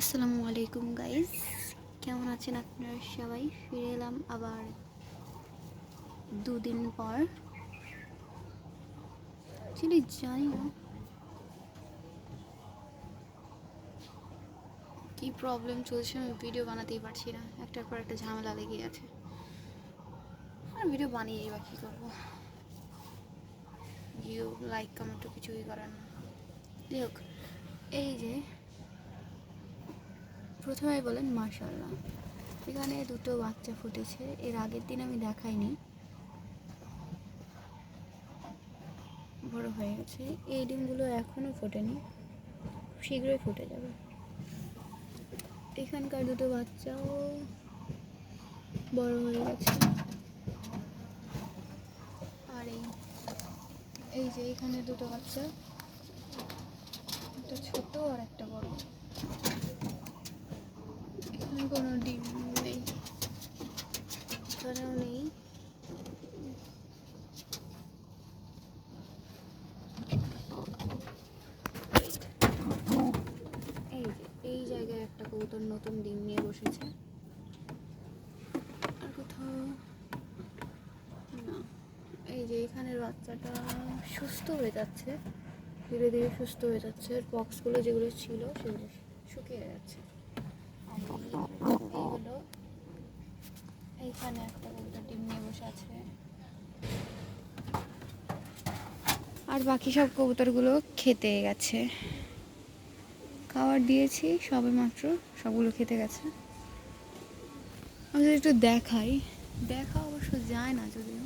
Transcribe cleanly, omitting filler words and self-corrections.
আসসালামু আলাইকুম গাইস, কেমন আছেন আপনারা সবাই? ফিরে এলাম আবার দুদিন পর। জানি না কি প্রবলেম চলছে, আমি ভিডিও বানাতেই পারছি না, একটার পর একটা ঝামেলা লেগে আছে। আর ভিডিও বানিয়েই বা কী করবো, ভিউ লাইক কমেন্টও কিছুই করার না। যাই হোক, এই যে প্রথমে বলেন মাশাআল্লাহ, এখানে দুটো বাচ্চা ফুটেছে। এর আগের দিন আমি দেখাইনি, বড় হয়ে গেছে। এই ডিমগুলো এখনও ফোটেনি, শীঘ্রই ফুটে যাবে। এখানকার দুটো বাচ্চাও বড় হয়ে গেছে। আর এই যে এখানে দুটো বাচ্চা, একটা ছোট আর একটা বড়। এখানে কোনো ডিম নেই, এখানেও নেই। এই যে এই জায়গায় একটা কবুতর নতুন ডিম নিয়ে বসেছে, আর কোথাও না। এই যে এখানের বাচ্চাটা সুস্থ হয়ে যাচ্ছে, ধীরে ধীরে সুস্থ হয়ে যাচ্ছে। বক্সগুলো যেগুলো ছিল সেগুলো শুকিয়ে যাচ্ছে। আর এই হলো, এইখানে একটা কবুতর ডিম নিয়ে বসে আছে। আর বাকি সব কবুতরগুলো খেতে গেছে, খাবার দিয়েছি সবে মাত্র, সবগুলো খেতে গেছে। আমি যদি একটু দেখাই, দেখা অবশ্য যায় না যদিও,